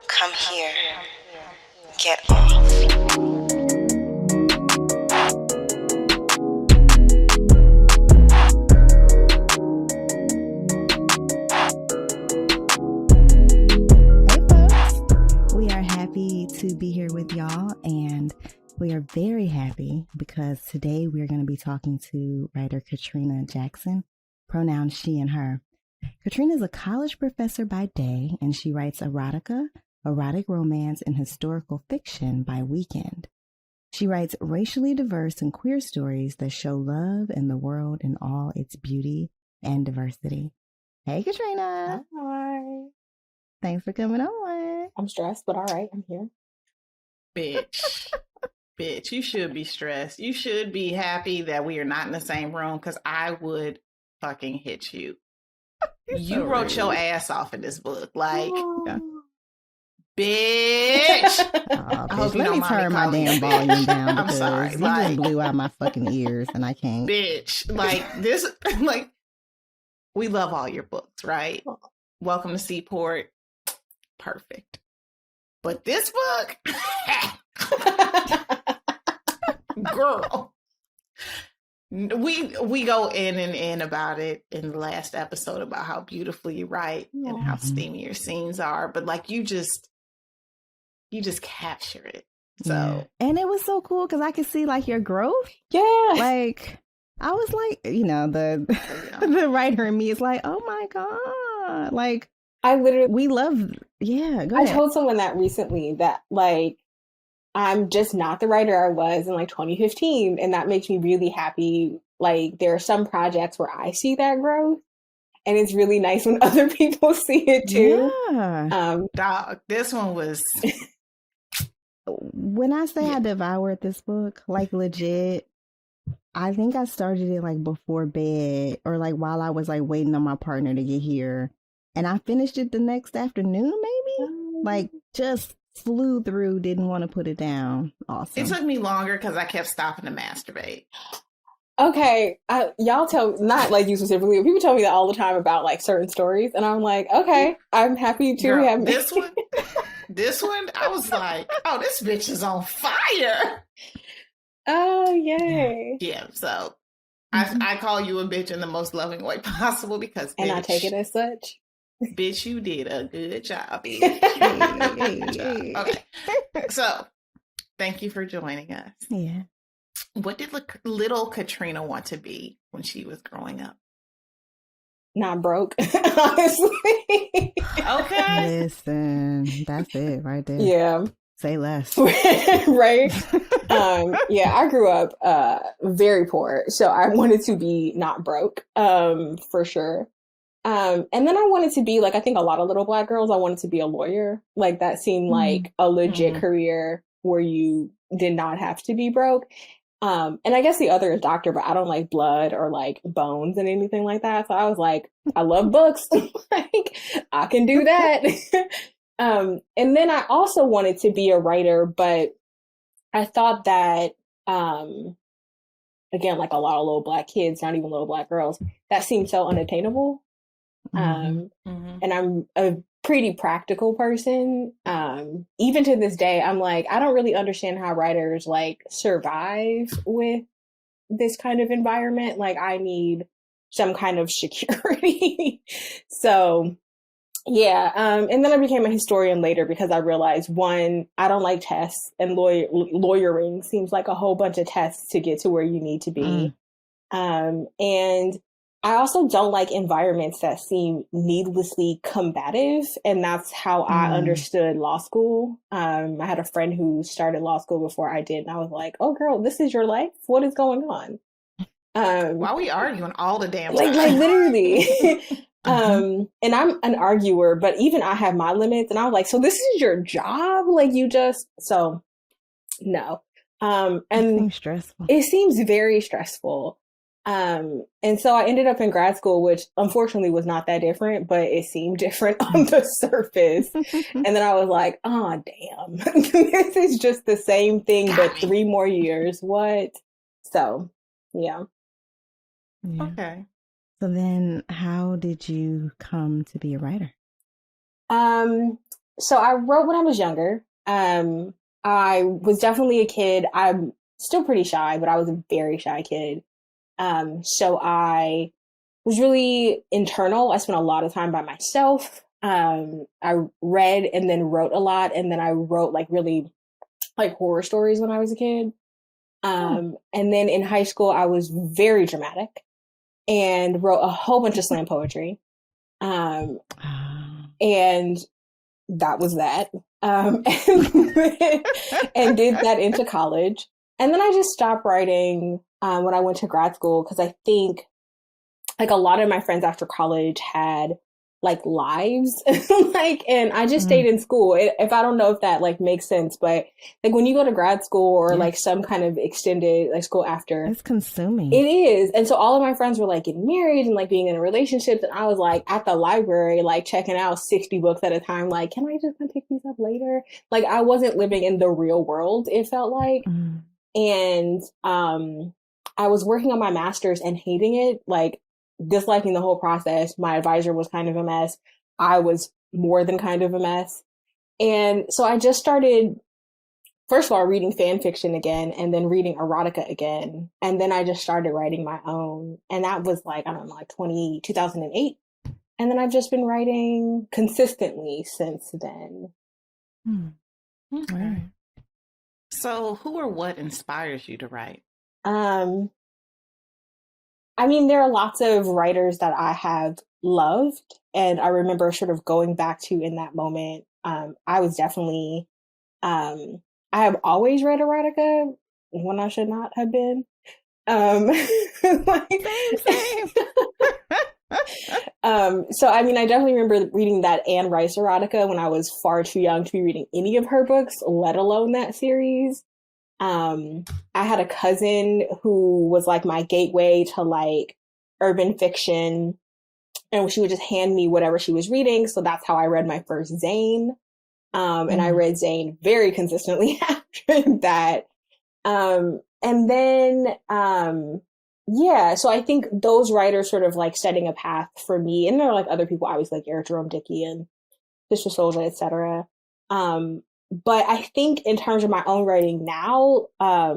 Come here. Get off. Hey folks, we are happy to be here with y'all, and we are very happy because today we are going to be talking to writer Katrina Jackson, pronouns she and her. Katrina is a college professor by day, and she writes erotica, erotic romance, and historical fiction by weekend. She writes racially diverse and queer stories that show love and the world in all its beauty and diversity. Hey, Katrina. Hi. Thanks for coming on. I'm stressed, but all right, I'm here. Bitch, you should be stressed. You should be happy that we are not in the same room because I would fucking hit you. You wrote your ass off in this book. Like, Yeah. bitch. Oh, hope bitch, you let don't me mind me turn my calling damn you volume bitch. down I'm because sorry, you like- just blew out my fucking ears and I can't. Bitch. Like, this, like, we love all your books, right? Welcome to Seaport. Perfect. But this book, girl, we go in and in about it in the last episode about how beautifully you write and how steamy your scenes are, but like you just capture it. So Yeah. And it was so cool because I could see like your growth. Yeah. Like I was like, the writer in me is like, oh my God. Like I literally, we love, yeah, go I ahead. told someone that recently that like, I'm just not the writer I was in like 2015. And that makes me really happy. Like there are some projects where I see that growth and it's really nice when other people see it too. Yeah. dog, this one was When I say I devoured this book, like legit, I think I started it like before bed or like while I was like waiting on my partner to get here. And I finished it the next afternoon, maybe? Like just flew through, didn't want to put it down. Awesome. it took me longer because I kept stopping to masturbate. Okay, y'all tell, not like you specifically, but people tell me that all the time about like certain stories. And I'm like, okay, I'm happy to Girl, have this one, I was like, oh, this bitch is on fire. Oh, yay. Yeah, so I call you a bitch in the most loving way possible because And bitch, I take it as such. bitch, you did a good job, bitch. You did a good job. Okay, so thank you for joining us. Yeah. What did little Katrina want to be when she was growing up? Not broke, honestly. Okay. Listen, that's it right there. Yeah. Say less. Right. Yeah, I grew up very poor, so I wanted to be not broke, for sure. And then I wanted to be like, I think a lot of little Black girls, I wanted to be a lawyer. Like that seemed like a legit career where you did not have to be broke. And I guess the other is doctor, but I don't like blood or like bones and anything like that. So I was like, I love books. Like I can do that. And then I also wanted to be a writer, but I thought that, again, like a lot of little Black kids, not even little Black girls, that seemed so unattainable. And I'm a pretty practical person. Even to this day, I'm like, I don't really understand how writers like survive with this kind of environment. Like I need some kind of security. So yeah. And then I became a historian later because I realized one, I don't like tests and lawyering seems like a whole bunch of tests to get to where you need to be. And I also don't like environments that seem needlessly combative. And that's how I understood law school. I had a friend who started law school before I did. And I was like, oh, girl, this is your life? What is going on? Why are we arguing all the damn like time? literally. And I'm an arguer, but even I have my limits. And I was like, so this is your job? Like you just, so no. It And seems stressful. it seems very stressful. And so I ended up in grad school, which unfortunately was not that different, but it seemed different on the surface. And then I was like, oh, damn, this is just the same thing, but 3 more years. What? So, yeah. Yeah. Okay. So then how did you come to be a writer? So I wrote when I was younger. I was definitely a kid. I'm still pretty shy, but I was a very shy kid. So I was really internal. I spent a lot of time by myself. I read and then wrote a lot, and then I wrote like really like horror stories when I was a kid. And then in high school, I was very dramatic and wrote a whole bunch of slam poetry. And that was that. And did that into college. And then I just stopped writing when I went to grad school because I think like a lot of my friends after college had like lives like, and I just stayed in school. If I don't know if that like makes sense, but like when you go to grad school or like some kind of extended like school after, it's consuming. It is. And so all of my friends were like getting married and like being in relationships. And I was like at the library, like checking out 60 books at a time. Like, can I just come pick these up later? Like I wasn't living in the real world, it felt like. And I was working on my master's and hating it, like disliking the whole process. My advisor was kind of a mess. I was more than kind of a mess. And so I just started, first of all, reading fan fiction again, and then reading erotica again. And then I just started writing my own. And that was like, I don't know, like 2008. And then I've just been writing consistently since then. Okay. So who or what inspires you to write? I mean, there are lots of writers that I have loved, and I remember sort of going back to in that moment. I was definitely, I have always read erotica when I should not have been. Like, Same. So I mean, I definitely remember reading that Anne Rice erotica when I was far too young to be reading any of her books, let alone that series. I had a cousin who was like my gateway to like urban fiction, and she would just hand me whatever she was reading. So that's how I read my first Zane. And I read Zane very consistently after that. And then, yeah, so I think those writers sort of like setting a path for me. And there are like other people, obviously, like Eric Jerome Dickey and Sister Souljah, etc. But I think in terms of my own writing now, I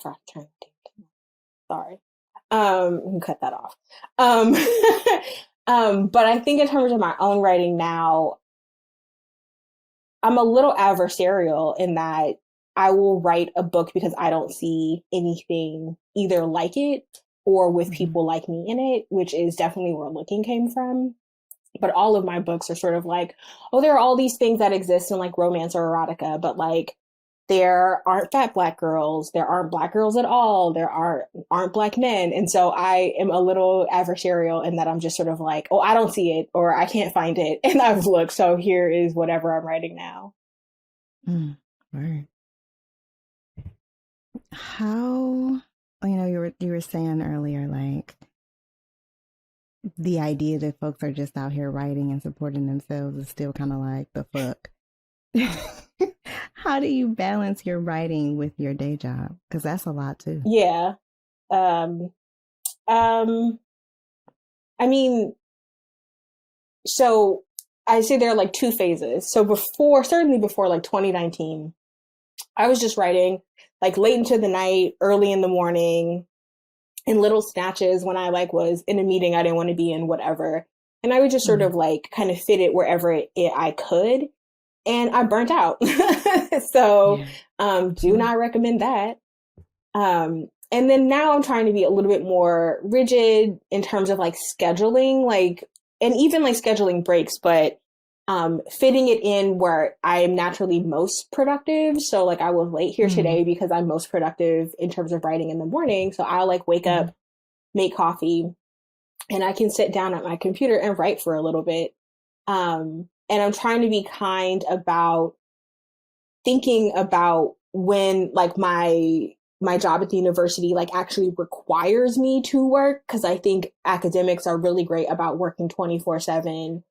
forgot to turn the tape. Sorry. You can cut that off. But I think in terms of my own writing now, I'm a little adversarial in that I will write a book because I don't see anything either like it or with people like me in it, which is definitely where Looking came from. But all of my books are sort of like, oh, there are all these things that exist in like romance or erotica, but like there aren't fat Black girls, there aren't Black girls at all, there aren't Black men. And so I am a little adversarial in that I'm just sort of like, oh, I don't see it or I can't find it. And I've looked, so here is whatever I'm writing now. Right. How, you were saying earlier, like, the idea that folks are just out here writing and supporting themselves is still kind of like the fuck. How do you balance your writing with your day job? Because that's a lot too. Yeah. I mean, so I say there are like two phases. So certainly before like 2019, I was just writing like late into the night, early in the morning, in little snatches when I like was in a meeting I didn't want to be in, whatever. And I would just sort of like kind of fit it wherever I could. And I burnt out. So do not recommend that. And then now I'm trying to be a little bit more rigid in terms of like scheduling, like, and even like scheduling breaks, but fitting it in where I am naturally most productive. So like I was late here today because I'm most productive in terms of writing in the morning. So I'll like wake up, make coffee, and I can sit down at my computer and write for a little bit. And I'm trying to be kind about thinking about when like my job at the university like actually requires me to work, because I think academics are really great about working 24/7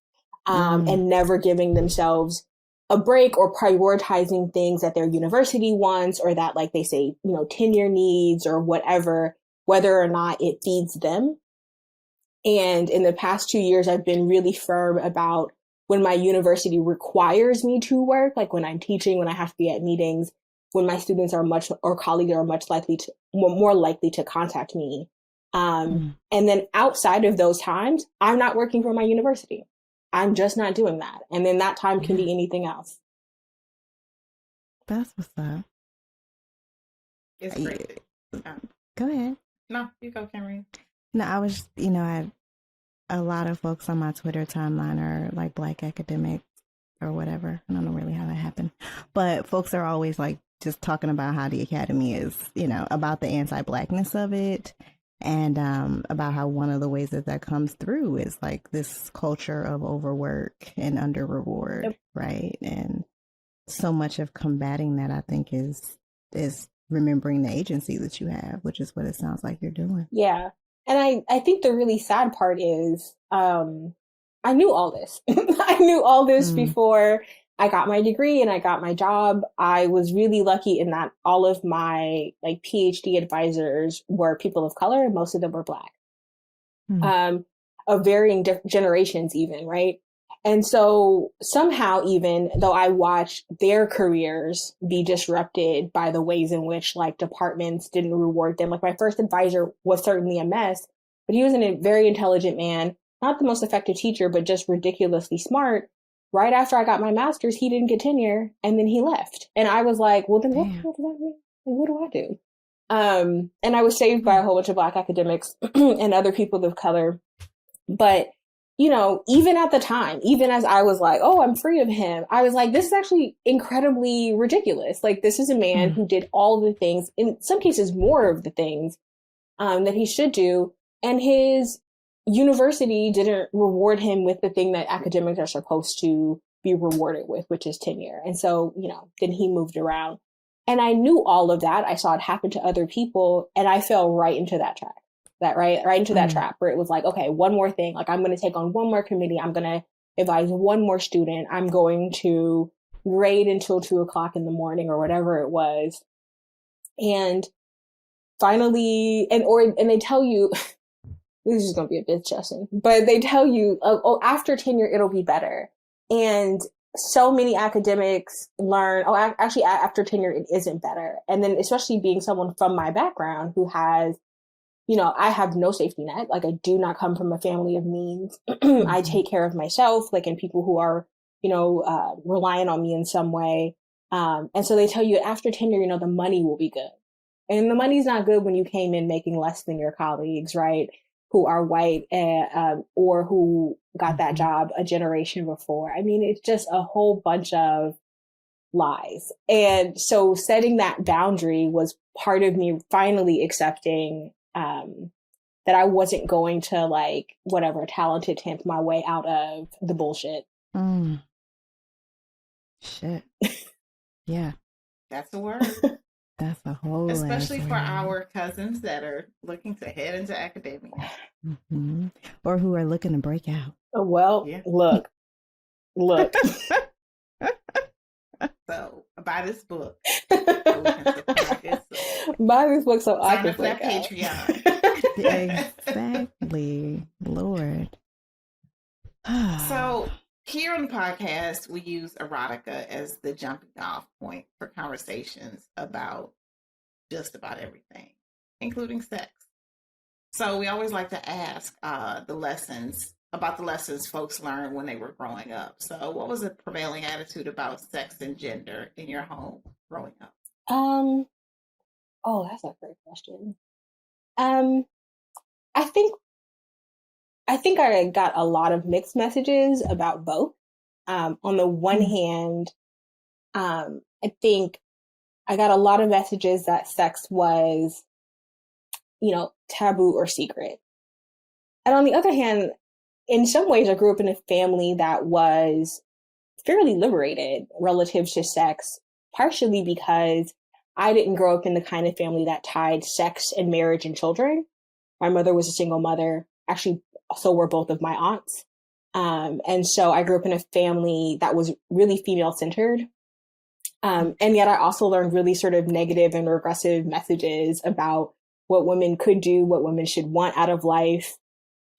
and never giving themselves a break or prioritizing things that their university wants or that like they say, tenure needs or whatever, whether or not it feeds them. And in the past 2 years, I've been really firm about when my university requires me to work, like when I'm teaching, when I have to be at meetings, when my students are or colleagues are more likely to contact me. And then outside of those times, I'm not working for my university. I'm just not doing that. And then that time can be anything else. That's what's up. It's crazy. Go ahead. No, you go, Kenrya. No, I was, a lot of folks on my Twitter timeline are like Black academics or whatever. I don't know really how that happened. But folks are always like just talking about how the academy is, about the anti-Blackness of it. And about how one of the ways that comes through is like this culture of overwork and under reward, yep. Right? And so much of combating that, I think, is remembering the agency that you have, which is what it sounds like you're doing. Yeah. And I think the really sad part is I knew all this. I knew all this before I got my degree and I got my job. I was really lucky in that all of my like PhD advisors were people of color, and most of them were Black, of varying generations even, right? And so somehow, even though I watched their careers be disrupted by the ways in which like departments didn't reward them, like my first advisor was certainly a mess, but he was a very intelligent man, not the most effective teacher, but just ridiculously smart. Right after I got my master's, he didn't get tenure, and then he left. And I was like, well, then what does that mean? What do I do? And I was saved by a whole bunch of Black academics and other people of color. But, even at the time, even as I was like, oh, I'm free of him, I was like, this is actually incredibly ridiculous. Like, this is a man who did all the things, in some cases, more of the things that he should do. And his university didn't reward him with the thing that academics are supposed to be rewarded with, which is tenure. And so, then he moved around. And I knew all of that. I saw it happen to other people, and I fell right into that track. Right into that trap where it was like, okay, one more thing. Like, I'm going to take on one more committee. I'm going to advise one more student. I'm going to grade until 2:00 in the morning or whatever it was. And finally, and they tell you, this is going to be a bitch lesson, but they tell you, oh, after tenure, it'll be better. And so many academics learn, actually, after tenure, it isn't better. And then especially being someone from my background who has, I have no safety net. Like, I do not come from a family of means. I take care of myself, like, and people who are, reliant on me in some way. And so they tell you after tenure, the money will be good. And the money's not good when you came in making less than your colleagues, right? Who are white or who got that job a generation before. I mean, it's just a whole bunch of lies. And so setting that boundary was part of me finally accepting that I wasn't going to, like, whatever, talented tempt my way out of the bullshit. Shit. Yeah. That's a word. That's a whole especially for our cousins that are looking to head into academia. Or who are looking to break out. Well, yeah. Look. So buy this book. Buy this book so I can break out. Patreon. Exactly. Lord. So here on the podcast, we use erotica as the jumping off point for conversations about just about everything, including sex. So we always like to ask the lessons folks learned when they were growing up. So what was the prevailing attitude about sex and gender in your home growing up? Oh, that's a great question. I think I got a lot of mixed messages about both. On the one hand, I think I got a lot of messages that sex was, taboo or secret. And on the other hand, in some ways, I grew up in a family that was fairly liberated relative to sex, partially because I didn't grow up in the kind of family that tied sex and marriage and children. My mother was a single mother. Actually, so were both of my aunts. And so I grew up in a family that was really female-centered. And yet I also learned really sort of negative and regressive messages about what women could do, what women should want out of life,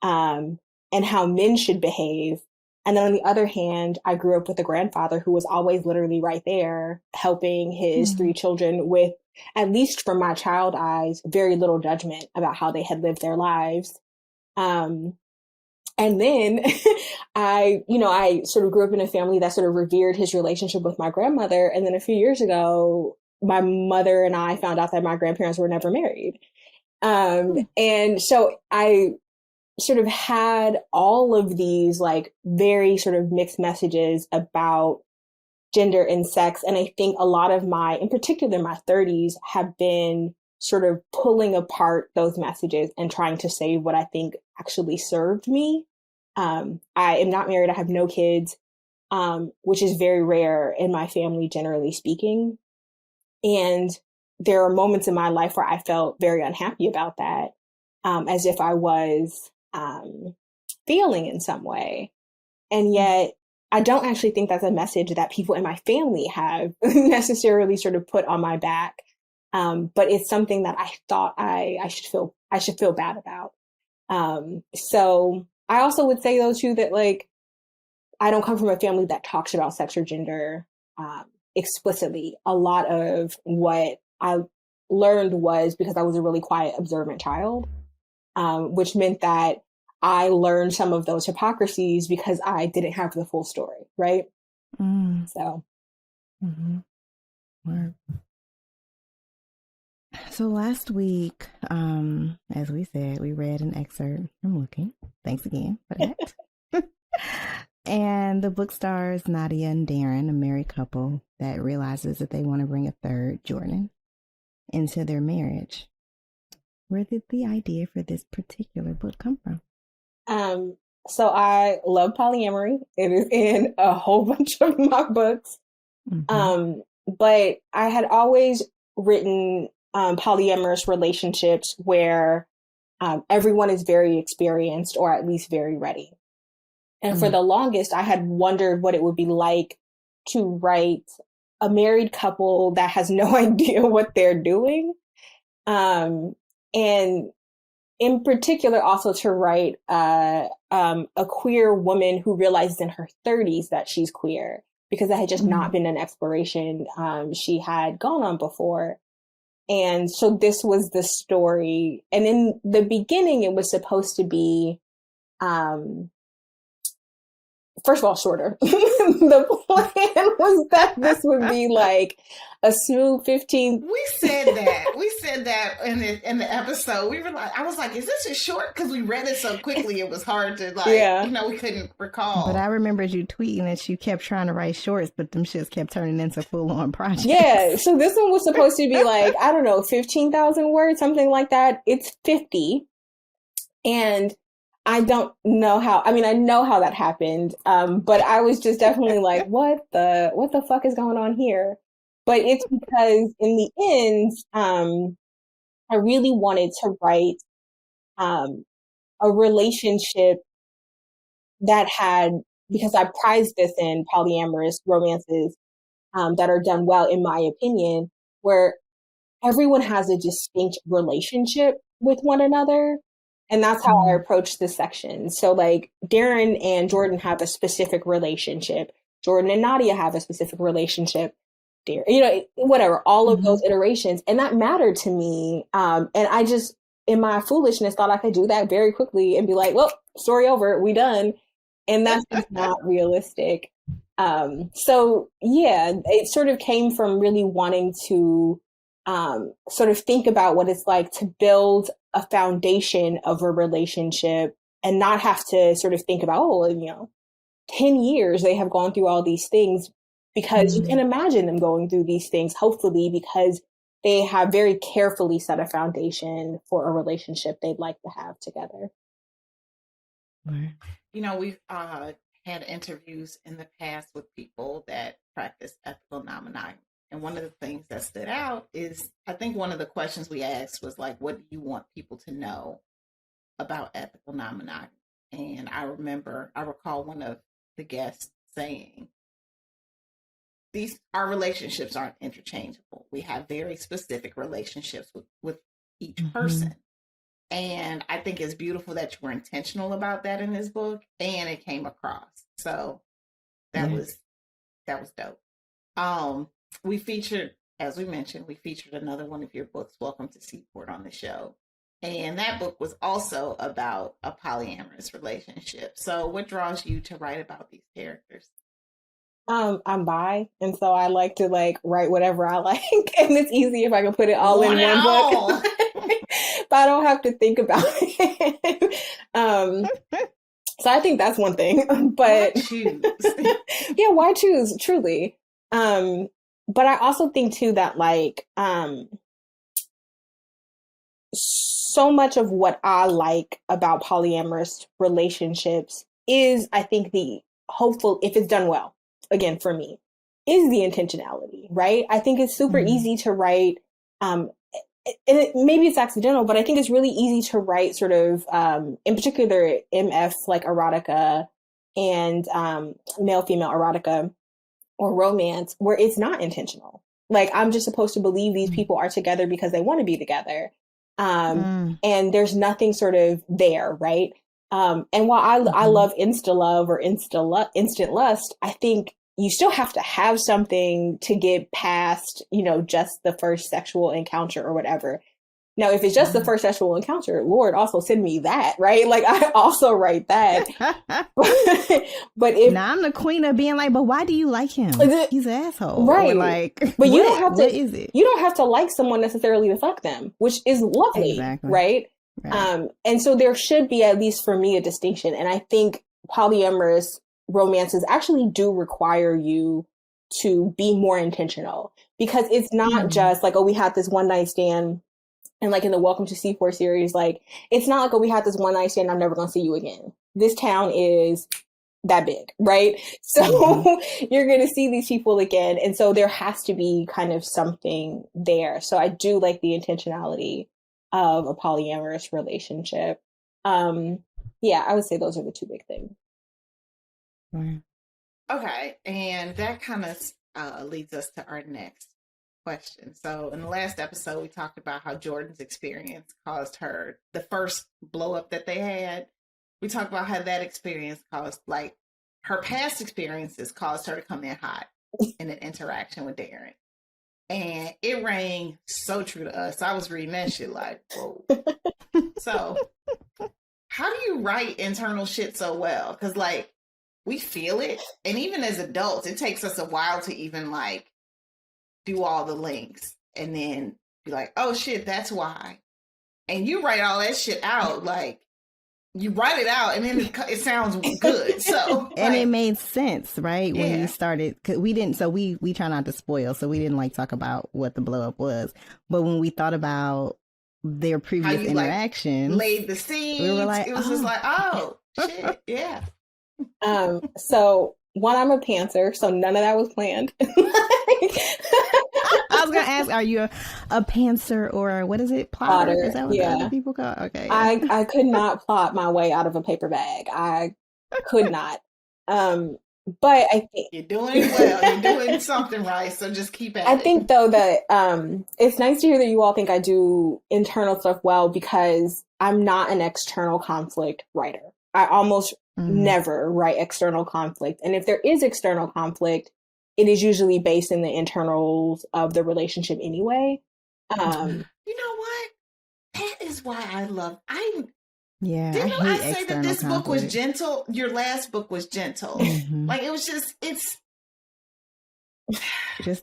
and how men should behave And then on the other hand, I grew up with a grandfather who was always literally right there helping his three children with, at least from my child eyes, very little judgment about how they had lived their lives. And then I sort of grew up in a family that sort of revered his relationship with my grandmother. And then a few years ago, my mother and I found out that my grandparents were never married. And so I sort of had all of these like very sort of mixed messages about gender and sex. And I think a lot of in particular my 30s, have been sort of pulling apart those messages and trying to save what I think actually served me. I am not married. I have no kids, which is very rare in my family, generally speaking. And there are moments in my life where I felt very unhappy about that, as if I was failing in some way. And yet I don't actually think that's a message that people in my family have necessarily sort of put on my back. But it's something that I thought I should feel bad about. So I also would say though too that like I don't come from a family that talks about sex or gender explicitly. A lot of what I learned was because I was a really quiet, observant child, which meant that I learned some of those hypocrisies because I didn't have the full story, right? So. So last week, as we said, we read an excerpt from Looking. Thanks again for that. And the book stars Nadia and Darren, a married couple that realizes that they want to bring a third, Jordan, into their marriage. Where did the idea for this particular book come from? So I love polyamory. It is in a whole bunch of my books. But I had always written polyamorous relationships where everyone is very experienced or at least very ready. And for the longest, I had wondered what it would be like to write a married couple that has no idea what they're doing. And in particular, also to write a queer woman who realizes in her 30s that she's queer, because that had just not been an exploration she had gone on before. And so this was the story. And in the beginning, it was supposed to be, first of all, shorter. The plan was that this would be like a smooth 15. We said that in the episode. We were like, I was like, is this a short? Because we read it so quickly, it was hard to we couldn't recall. But I remembered you tweeting that you kept trying to write shorts, but them shits kept turning into full-on projects. Yeah, so this one was supposed to be like, I don't know, 15,000 words, something like that. It's 50. And I don't know how, I know how that happened. But I was just definitely like, what the fuck is going on here? But it's because in the end, I really wanted to write a relationship that had, because I prize this in polyamorous romances that are done well, in my opinion, where everyone has a distinct relationship with one another. And that's how I approach this section. So like Darren and Jordan have a specific relationship. Jordan and Nadia have a specific relationship. Whatever, all of those iterations. And that mattered to me. And I just, in my foolishness, thought I could do that very quickly and be like, well, story over, we done. And that's just not realistic. So yeah, it sort of came from really wanting to sort of think about what it's like to build a foundation of a relationship and not have to sort of think about, 10 years they have gone through all these things, because you can imagine them going through these things, hopefully, because they have very carefully set a foundation for a relationship they'd like to have together. We've had interviews in the past with people that practice ethical non-monogamy. And one of the things that stood out is, I think one of the questions we asked was like, what do you want people to know about ethical non-monogamy? And I recall one of the guests saying, our relationships aren't interchangeable. We have very specific relationships with each person. And I think it's beautiful that you were intentional about that in this book, and it came across. So that was dope. We featured, as we mentioned, another one of your books, Welcome to Seaport, on the show. And that book was also about a polyamorous relationship. So what draws you to write about these characters? I'm bi, and so I like to write whatever I like, and it's easy if I can put it all in one book. But I don't have to think about it. So I think that's one thing. But why choose? Yeah, why choose? Truly. But I also think too that so much of what I like about polyamorous relationships is, I think, the hopeful, if it's done well, again, for me, is the intentionality, right? I think it's super easy to write, and maybe it's accidental, but I think it's really easy to write sort of, in particular, MF, like erotica and male-female erotica or romance, where it's not intentional. Like, I'm just supposed to believe these people are together because they want to be together. And there's nothing sort of there, right? And while I love insta-love or instant lust, I think you still have to have something to get past, just the first sexual encounter or whatever. Now, if it's just the first sexual encounter, Lord, also send me that, right? Like, I also write that. But if now I'm the queen of being like, but why do you like him? He's an asshole, right? Or but you don't have to. What is it? You don't have to like someone necessarily to fuck them, which is lovely, exactly. Right? And so there should be, at least for me, a distinction. And I think polyamorous romances actually do require you to be more intentional, because it's not just like, oh, we had this one night stand. And like in the Welcome to Seaport series, like, it's not like, oh, we had this one night stand, I'm never going to see you again. This town is that big, right? So you're going to see these people again. And so there has to be kind of something there. So I do like the intentionality of a polyamorous relationship. Yeah, I would say those are the two big things. Okay. And that kind of leads us to our next question. So in the last episode, we talked about how Jordan's experience caused her, the first blow up that they had, we talked about how that experience caused, like, her past experiences caused her to come in hot in an interaction with Darren. And it rang so true to us. I was reading that shit like, whoa. So how do you write internal shit so well? Because, like, we feel it. And even as adults, it takes us a while to even, like, do all the links and then be like, oh shit, that's why. And you write all that shit out, like, you write it out and then it sounds good. So and it made sense, right? When you started, cause we didn't, so we try not to spoil, so we didn't talk about what the blow up was. But when we thought about their previous interaction, laid the scene, we were like, it was just like, oh shit, yeah. So one, I'm a pantser, so none of that was planned. I was gonna ask, are you a pantser or what is it? Plotter? Is that what the other people call it? Okay. I could not plot my way out of a paper bag. I could not. But I think you're doing it well. You're doing something right. So just keep at it. I think though that it's nice to hear that you all think I do internal stuff well, because I'm not an external conflict writer. I almost never write external conflict. And if there is external conflict, it is usually based in the internals of the relationship anyway. You know what? That is why I love. Didn't I say that this book was gentle? Your last book was gentle. Like, it was just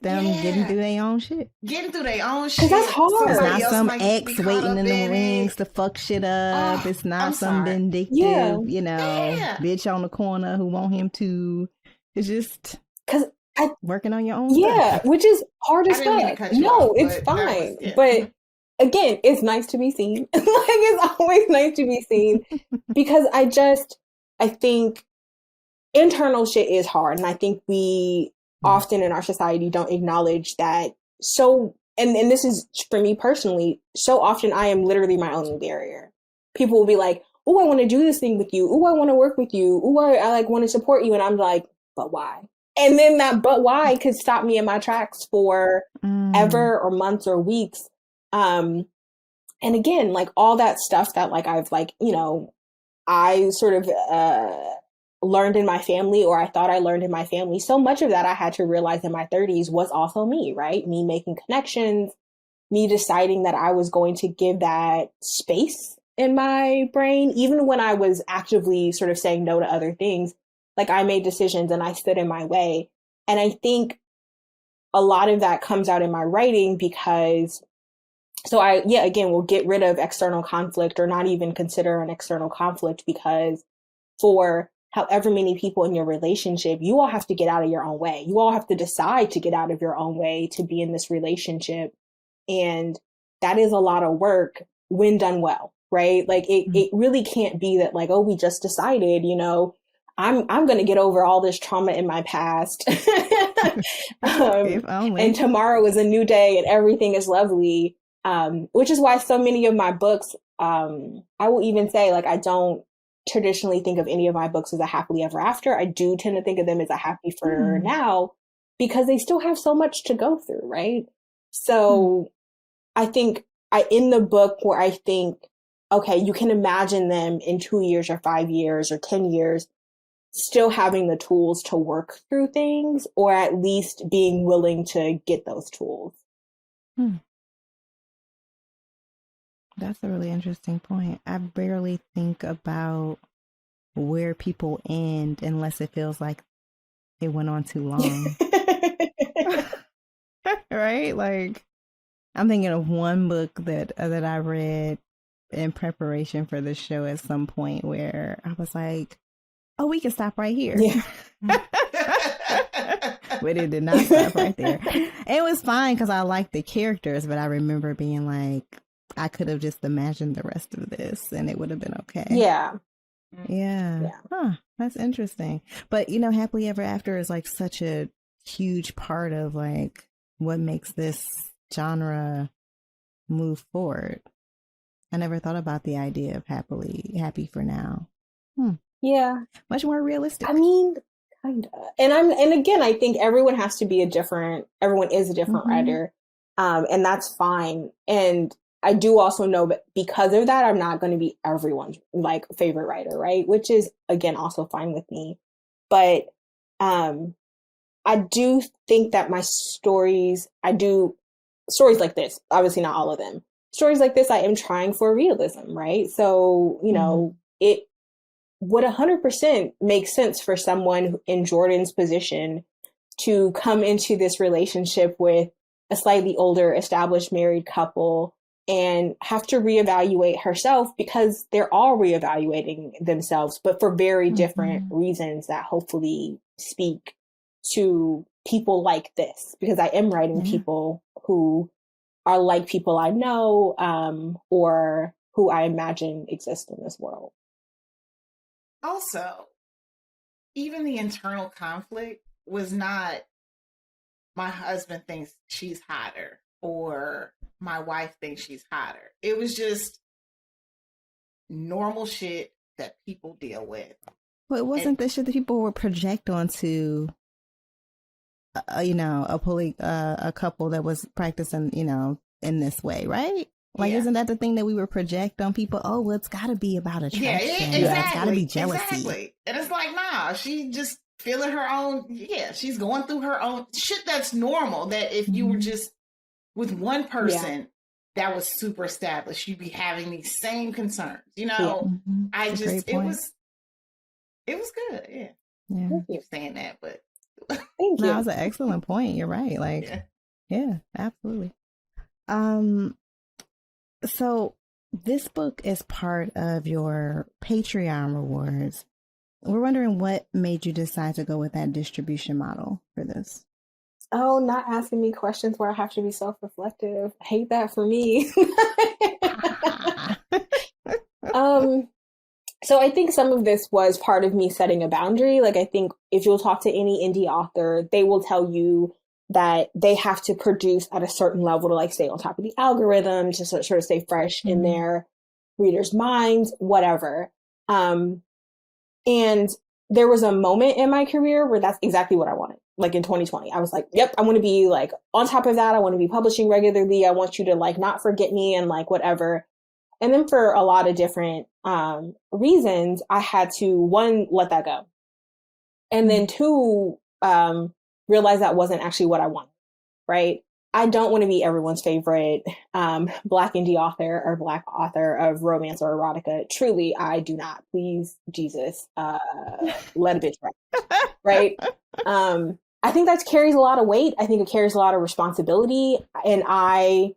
them getting through their own shit. Getting through their own shit. That's hard. It's not some ex waiting in the wings to fuck shit up. It's not some vindictive, bitch on the corner who want him to. It's just working on your own stuff. Which is hard as fuck. No, it's fine. But again, it's nice to be seen. Like, it's always nice to be seen, because I think internal shit is hard. And I think we often in our society don't acknowledge that. So, and this is for me personally, so often I am literally my only barrier. People will be like, oh, I want to do this thing with you. Oh, I want to work with you. Oh, I like want to support you. And I'm like, but why? And then that but why could stop me in my tracks for ever or months or weeks. And And again, like all that stuff that like I've like, I sort of learned in my family, or I thought I learned in my family, so much of that I had to realize in my 30s was also me, right? Me making connections, me deciding that I was going to give that space in my brain, even when I was actively sort of saying no to other things. Like I made decisions and I stood in my way. And I think a lot of that comes out in my writing because, so again, we'll get rid of external conflict, or not even consider an external conflict, because for however many people in your relationship, you all have to get out of your own way. You all have to decide to get out of your own way to be in this relationship. And that is a lot of work when done well, right? Like it really can't be that like, oh, we just decided, I'm going to get over all this trauma in my past. And tomorrow is a new day and everything is lovely. Which is why so many of my books, I will even say, like, I don't traditionally think of any of my books as a happily ever after. I do tend to think of them as a happy for now, because they still have so much to go through, right? So I think I end the book where I think, okay, you can imagine them in 2 years or 5 years or 10 years still having the tools to work through things, or at least being willing to get those tools. That's a really interesting point. I barely think about where people end unless it feels like it went on too long. Right? Like, I'm thinking of one book that I read in preparation for the show at some point where I was like, oh, we can stop right here. Yeah. But it did not stop right there. It was fine because I liked the characters, but I remember being like, I could have just imagined the rest of this and it would have been okay. Yeah. Huh, that's interesting. But, happily ever after is like such a huge part of like what makes this genre move forward. I never thought about the idea of happy for now. Yeah. Much more realistic. I mean, kind of. And again, I think everyone is a different writer. And that's fine. And I do also know that because of that, I'm not going to be everyone's like favorite writer, right? Which is, again, also fine with me. But I do think that my stories like this, obviously not all of them. Stories like this, I am trying for realism, right? So, it would 100% make sense for someone in Jordan's position to come into this relationship with a slightly older, established married couple and have to reevaluate herself, because they're all reevaluating themselves, but for very different reasons that hopefully speak to people like this, because I am writing people who are like people I know, or who I imagine exist in this world. Also, even the internal conflict was not, my husband thinks she's hotter or my wife thinks she's hotter. It was just normal shit that people deal with. Well, it wasn't the shit that people would project onto, a couple that was practicing, in this way, right? Like, isn't that the thing that we would project on people? Oh, well, it's got to be about attraction. Yeah, exactly. It's got to be jealousy. Exactly. And it's like, nah, she just feeling her own. Yeah, she's going through her own shit. That's normal. That if you were just with one person that was super established, you'd be having these same concerns. I just, it was good. Yeah. Thank you for saying that, but thank you. That was an excellent point. You're right. Like, yeah, absolutely. So this book is part of your Patreon rewards. We're wondering what made you decide to go with that distribution model for this. Oh, not asking me questions where I have to be self-reflective. I hate that for me. So I think some of this was part of me setting a boundary. Like, I think if you'll talk to any indie author, they will tell you that they have to produce at a certain level to like stay on top of the algorithm, to sort of stay fresh in their readers' minds, whatever. And there was a moment in my career where that's exactly what I wanted. Like in 2020, I was like, yep, I want to be like on top of that. I want to be publishing regularly. I want you to like not forget me and like whatever. And then for a lot of different reasons, I had to, one, let that go. And then two, realize that wasn't actually what I wanted, right? I don't want to be everyone's favorite Black indie author or Black author of romance or erotica. Truly, I do not. Please, Jesus, let a bitch write, right? I think that carries a lot of weight. I think it carries a lot of responsibility. And I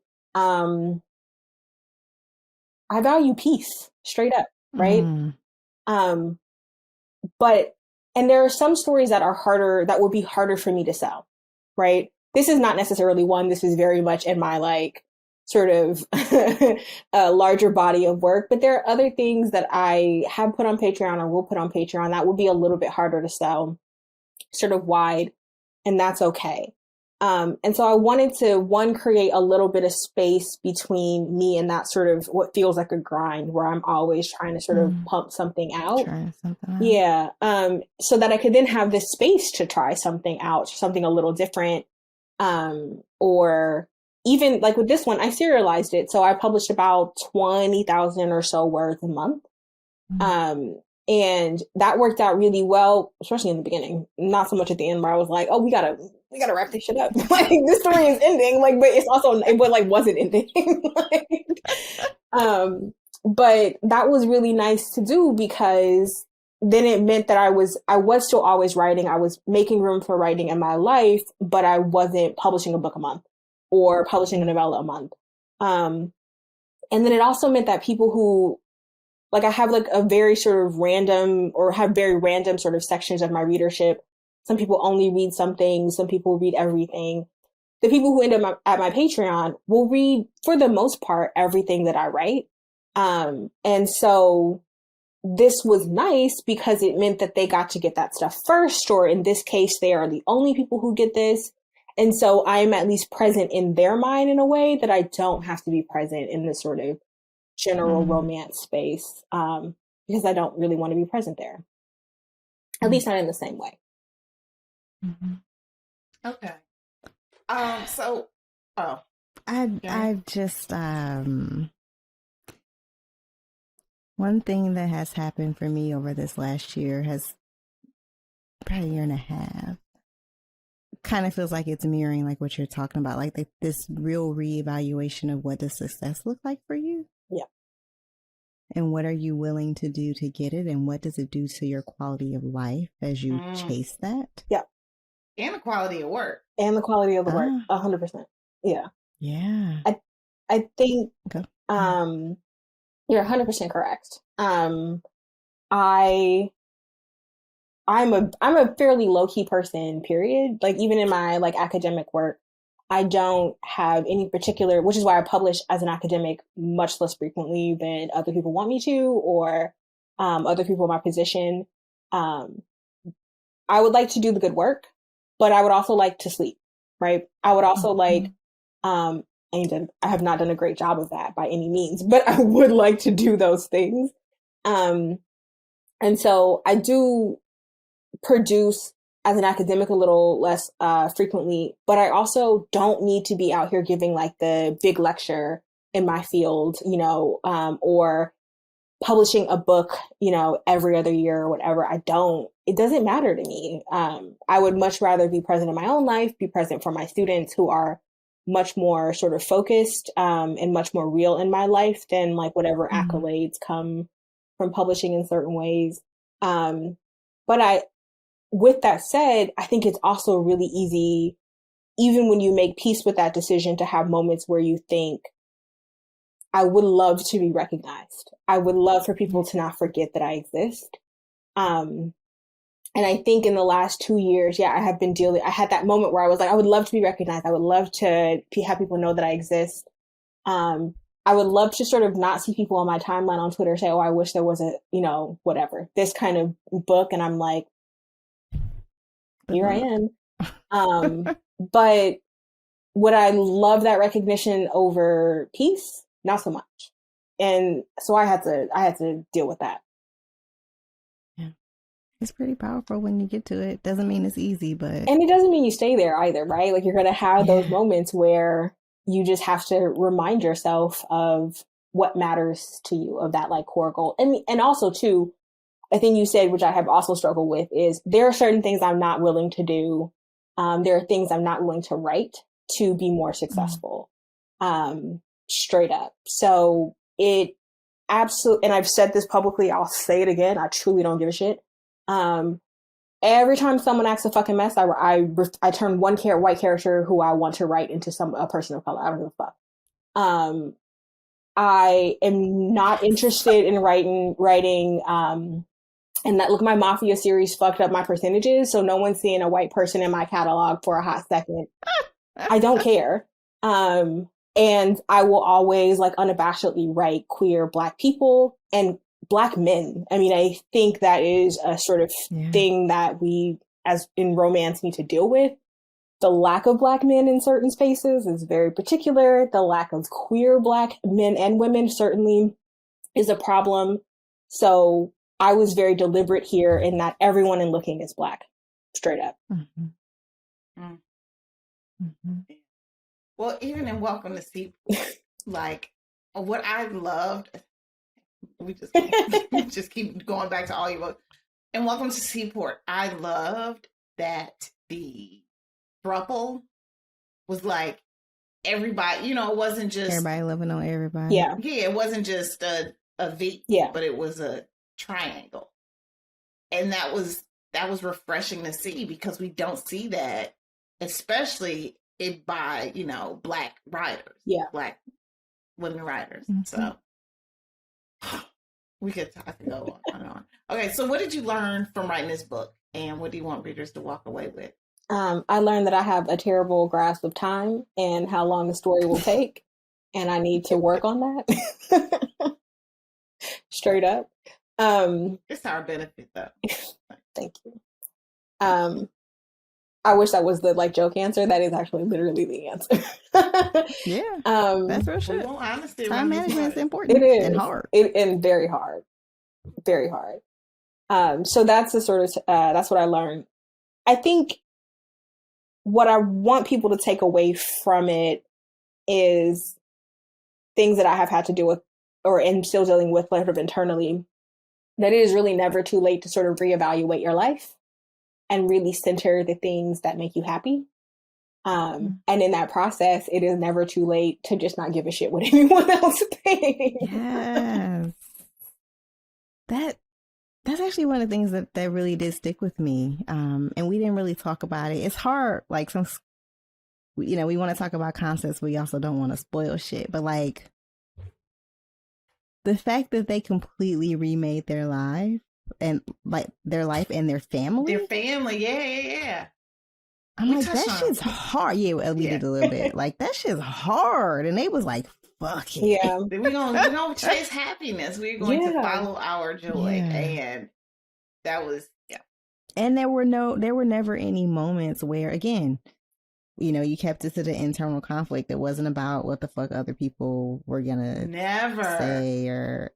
value peace, straight up, right? And there are some stories that are harder, that will be harder for me to sell, right? This is not necessarily one. This is very much in my like sort of larger body of work. But there are other things that I have put on Patreon or will put on Patreon that will be a little bit harder to sell sort of wide, and that's okay. And so I wanted to, one, create a little bit of space between me and that sort of what feels like a grind where I'm always trying to sort of pump something out. Yeah. So that I could then have this space to try something out, something a little different. Or even like with this one, I serialized it. So I published about 20,000 or so words a month. And that worked out really well, especially in the beginning, not so much at the end where I was like, oh, we gotta wrap this shit up. Like this story is ending, like, but it's also, but like wasn't ending. But that was really nice to do because then it meant that I was still always writing. I was making room for writing in my life, but I wasn't publishing a book a month or publishing a novella a month. And then it also meant that people who, like, I have like a very sort of random or have very random sort of sections of my readership. Some people only read something. Some people read everything. The people who end up at my Patreon will read, for the most part, everything that I write. And so this was nice because it meant that they got to get that stuff first, or in this case, they are the only people who get this. And so I am at least present in their mind in a way that I don't have to be present in the sort of general romance space, because I don't really want to be present there, at least not in the same way. Okay. I just one thing that has happened for me over this last year has probably a year and a half. Kind of feels like it's mirroring like what you're talking about, like this real reevaluation of what does success look like for you. Yeah. And what are you willing to do to get it? And what does it do to your quality of life as you chase that? Yeah. And the quality of work. And the quality of the work. 100%. Yeah. Yeah. I think okay. You're 100% correct. I'm a fairly low-key person, period. Like even in my like academic work, I don't have any particular, which is why I publish as an academic much less frequently than other people want me to, or other people in my position. I would like to do the good work, but I would also like to sleep, right? I would also like, and I have not done a great job of that by any means, but I would like to do those things. And so I do produce as an academic a little less frequently, but I also don't need to be out here giving like the big lecture in my field, or publishing a book, every other year or whatever. It doesn't matter to me. I would much rather be present in my own life, be present for my students who are much more sort of focused and much more real in my life than like whatever accolades come from publishing in certain ways. But with that said, I think it's also really easy, even when you make peace with that decision, to have moments where you think, I would love to be recognized. I would love for people to not forget that I exist. And I think in the last 2 years, I had that moment where I was like, I would love to be recognized. I would love to have people know that I exist. I would love to sort of not see people on my timeline on Twitter say, oh, I wish there was a, whatever, this kind of book. And I'm like, here I am. But would I love that recognition over peace? Not so much. And so I had to deal with that. Yeah. It's pretty powerful when you get to it. Doesn't mean it's easy, but. And it doesn't mean you stay there either, right? Like you're going to have those moments where you just have to remind yourself of what matters to you of that like core goal. And also too, I think you said, which I have also struggled with, is there are certain things I'm not willing to do. There are things I'm not willing to write to be more successful. Straight up. So it absolutely, and I've said this publicly, I'll say it again. I truly don't give a shit. Every time someone acts a fucking mess, I turn one white character who I want to write into a person of color. I don't give a fuck. I am not interested in writing, and that look, my Mafia series fucked up my percentages, so no one's seeing a white person in my catalog for a hot second. I don't care. And I will always like unabashedly write queer Black people and Black men. I mean, I think that is a sort of thing that we, as in romance, need to deal with. The lack of Black men in certain spaces is very particular. The lack of queer Black men and women certainly is a problem. So I was very deliberate here in that everyone in Looking is Black, straight up. Well, even in Welcome to Seaport, like what I loved, we just keep going back to all your books. And Welcome to Seaport, I loved that the throuple was like everybody, it wasn't just everybody loving on everybody. Yeah, it wasn't just a V, but it was a triangle, and that was refreshing to see, because we don't see that, especially by Black writers, Black women writers. So we could go on and on. Okay, so what did you learn from writing this book, and what do you want readers to walk away with? I learned that I have a terrible grasp of time and how long the story will take, and I need to work on that. Straight up. It's our benefit, though. Thank you. I wish that was the like joke answer. That is actually literally the answer. That's real shit. Well, honestly, time management is important. It is, and hard, and very hard, very hard. So that's the sort of that's what I learned. I think what I want people to take away from it is things that I have had to deal with, or am still dealing with, sort of internally. That it is really never too late to sort of reevaluate your life and really center the things that make you happy. And in that process, it is never too late to just not give a shit what anyone else thinks. Yes. That's actually one of the things that really did stick with me. And we didn't really talk about it. It's hard, like we want to talk about concepts, but we also don't want to spoil shit. But like the fact that they completely remade their life and their family. Their family, yeah. I'm like, that shit's hard. Yeah, we did a little bit. Like, that shit's hard. And they was like, fuck it. Yeah. We're gonna chase happiness. We're going to follow our joy. And that was, And there were never any moments where, again, you kept it to the internal conflict. It wasn't about what the fuck other people were gonna say,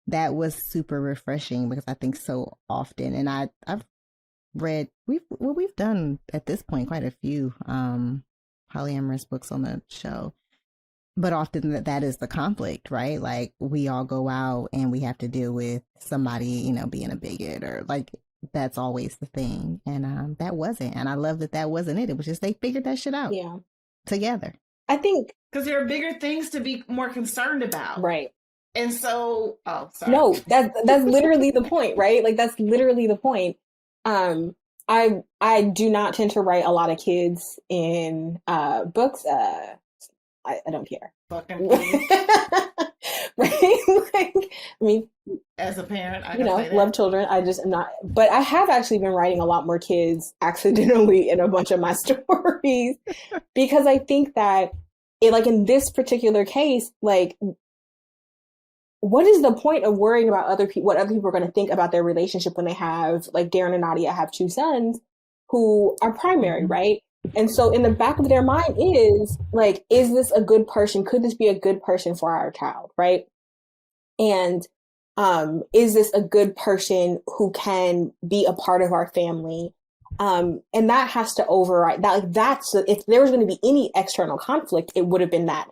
that was super refreshing, because I think so often, and I've read, we've done at this point quite a few polyamorous books on the show, but often that is the conflict, right? Like, we all go out and we have to deal with somebody, being a bigot, or like, that's always the thing. And that wasn't, and I love that wasn't it. It was just, they figured that shit out together. I think because there are bigger things to be more concerned about, right? And so, sorry. No, that's literally the point, right? Like, that's literally the point. I do not tend to write a lot of kids in books. I don't care. Fucking right? Like, I mean, as a parent, I love children. I just am not. But I have actually been writing a lot more kids accidentally in a bunch of my stories, because I think that in this particular case, like, what is the point of worrying about what other people are going to think about their relationship when they have, like, Darren and Nadia have two sons who are primary, right? And so in the back of their mind is, like, is this a good person? Could this be a good person for our child, right? And is this a good person who can be a part of our family? And that has to override that. Like, if there was going to be any external conflict, it would have been that.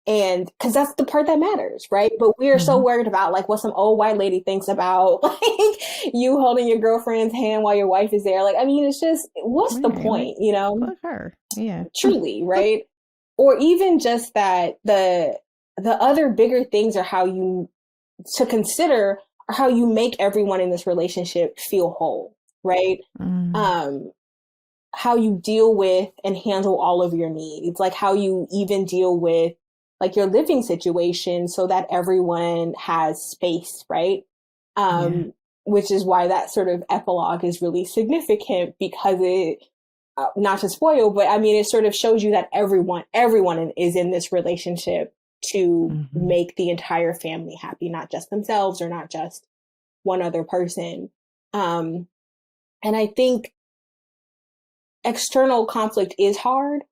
And because that's the part that matters, right? But we are so worried about like what some old white lady thinks about like you holding your girlfriend's hand while your wife is there. Like, I mean, it's just, what's the point, you know? Fuck her. Yeah. Truly, right? Or even just that the other bigger things are how you to consider are how you make everyone in this relationship feel whole, right? How you deal with and handle all of your needs, like how you even deal with like your living situation so that everyone has space, right? Which is why that sort of epilogue is really significant, because it, not to spoil, but I mean, it sort of shows you that everyone is in this relationship to make the entire family happy, not just themselves or not just one other person. And I think external conflict is hard,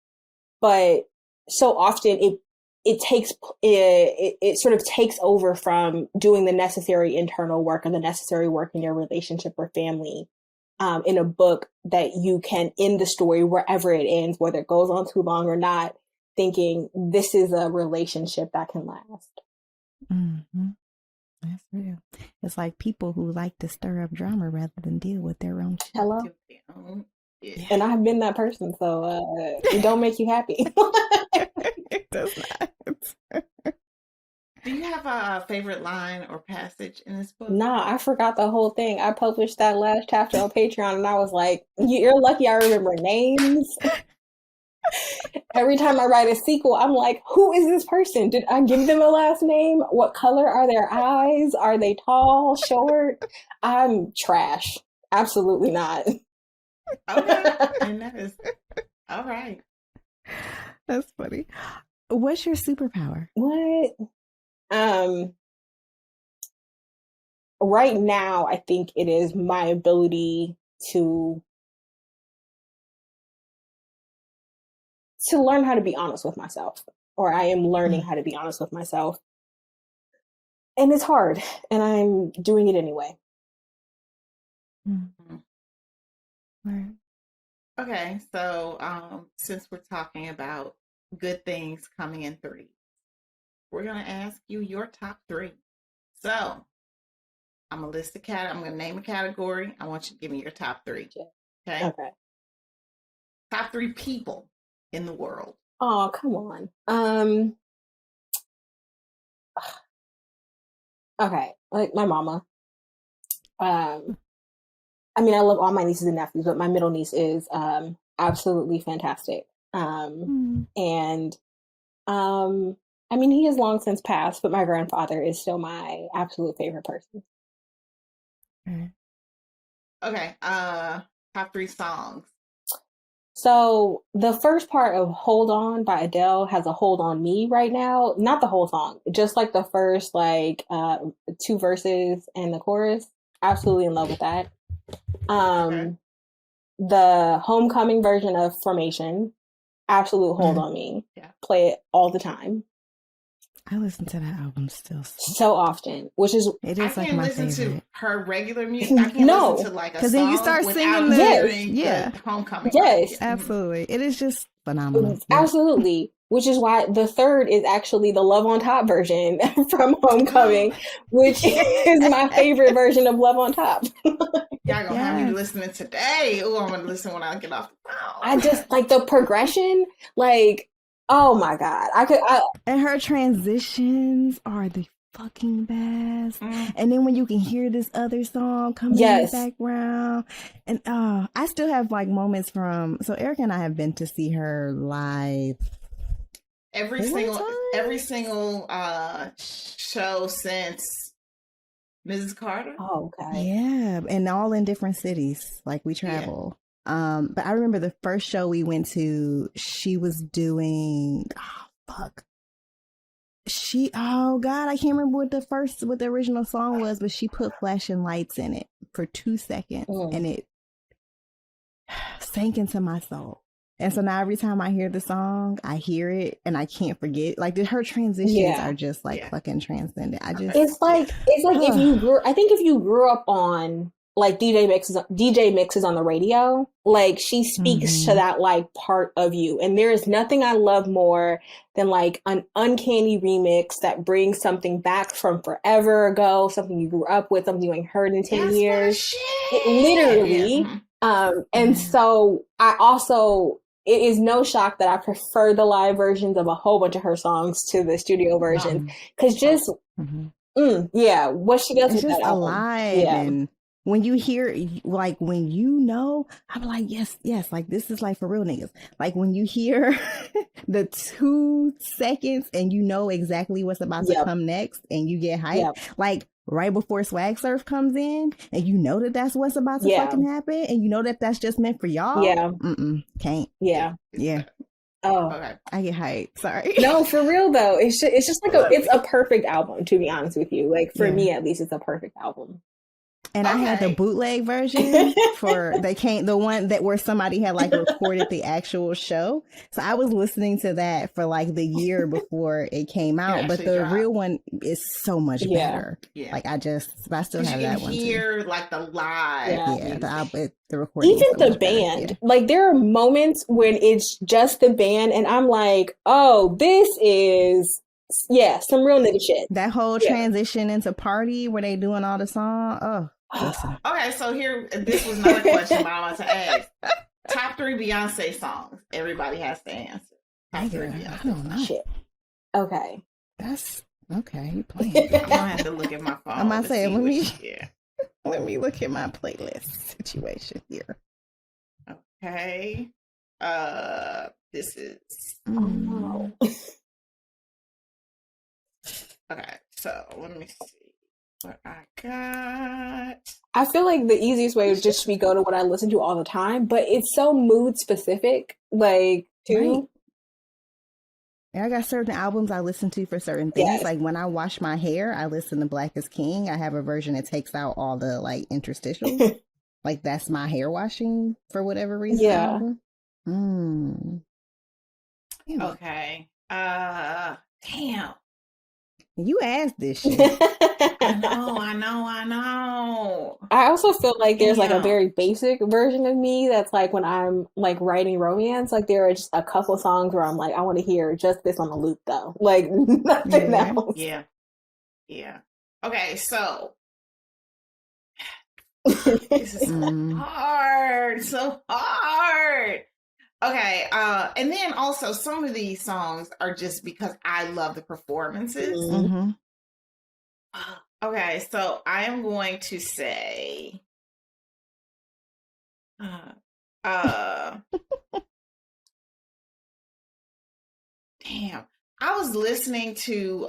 but so often it sort of takes over from doing the necessary internal work and the necessary work in your relationship or family, in a book that you can end the story wherever it ends, whether it goes on too long or not, thinking this is a relationship that can last. That's real. It's like people who like to stir up drama rather than deal with their own shit. Hello? And I've been that person, so it don't make you happy. It does not. Do you have a favorite line or passage in this book? Nah, I forgot the whole thing. I published that last chapter on Patreon, and I was like, you're lucky I remember names. Every time I write a sequel, I'm like, who is this person? Did I give them a last name? What color are their eyes? Are they tall, short? I'm trash. Absolutely not. Okay. And that is all right. That's funny. What's your superpower? What? Right now, I think it is my ability to learn how to be honest with myself, or I am learning how to be honest with myself. And it's hard, and I'm doing it anyway. Right. Okay, so since we're talking about good things coming in threes, we're gonna ask you your top three. So I'm gonna list I'm gonna name a category. I want you to give me your top three. Okay. Okay. Top three people in the world. Oh, come on. Okay, like my mama. I mean, I love all my nieces and nephews, but my middle niece is absolutely fantastic. And I mean, he has long since passed, but my grandfather is still my absolute favorite person. Okay, top three songs. So the first part of Hold On by Adele has a hold on me right now. Not the whole song, just like the first like 2 verses and the chorus. Absolutely in love with that. Okay. The Homecoming version of Formation, absolute hold on me. Yeah. Play it all the time. I listen to that album still so often, which is it is like my favorite. I can't listen to her regular music. I can't listen to like a song because then you start singing the Homecoming. Yes, absolutely. It is just phenomenal. Absolutely. Which is why the third is actually the Love on Top version from Homecoming, which is my favorite version of Love on Top. Y'all gonna have me listening today. Oh, I'm gonna listen when I get off the phone. I just like the progression, like, oh my God. And her transitions are the fucking best. And then when you can hear this other song coming in the background, and I still have like moments from, so Erica and I have been to see her live every single show since Mrs. Carter. Oh, okay. Yeah, and all in different cities. Like we travel. Yeah. But I remember the first show we went to, she was doing oh God, I can't remember what the original song was, but she put flashing lights in it for 2 seconds and it sank into my soul. And so now every time I hear the song, I hear it and I can't forget. Like her transitions are just like fucking transcendent. It's like if you grew up on like DJ mixes on the radio, like she speaks to that like part of you. And there is nothing I love more than like an uncanny remix that brings something back from forever ago, something you grew up with, something you ain't heard in 10 years. Literally. And so it is no shock that I prefer the live versions of a whole bunch of her songs to the studio versions. Because just what she does it's with just that album. alive. And when you hear, like, when you know, I'm like, yes, like, this is like for real niggas. Like, when you hear the 2 seconds and you know exactly what's about to come next and you get hyped, like right before Swag Surf comes in and you know that that's what's about to fucking happen and you know that that's just meant for y'all. Can't. Oh, okay. I get hyped. Sorry. No, for real though. It's just like it's a perfect album, to be honest with you. Like for me, at least, it's a perfect album. And I had the bootleg version the one that where somebody had like recorded the actual show. So I was listening to that for like the year before it came out, but the real one is so much better. Yeah. Like I still have that one too. You hear like the live. The recording. Even the band. Like there are moments when it's just the band and I'm like, oh, this is some real nigga shit. That whole transition into Party where they doing all the song. Oh, listen. Okay, so this was another question I want to ask. Top 3 Beyonce songs. Everybody has to answer. Top 3 Beyonce. I don't know. Shit. Okay. That's okay. You playing? I'm gonna have to look at my phone. I'm not saying let me look at my playlist situation here. Okay. This is. Okay, so let me see what I got. I feel like the easiest way would just be go to what I listen to all the time, but it's so mood specific, like too. And I got certain albums I listen to for certain things. Yes. Like when I wash my hair, I listen to Black is King. I have a version that takes out all the like interstitials. Like that's my hair washing for whatever reason. Yeah. Okay. Damn. You asked this shit. I know. I also feel like there's like a very basic version of me that's like when I'm like writing romance, like there are just a couple of songs where I'm like, I want to hear just this on the loop though. Like nothing else. Yeah. Okay, so this is so hard. Okay, and then also some of these songs are just because I love the performances. Okay, so I am going to say, damn, I was listening to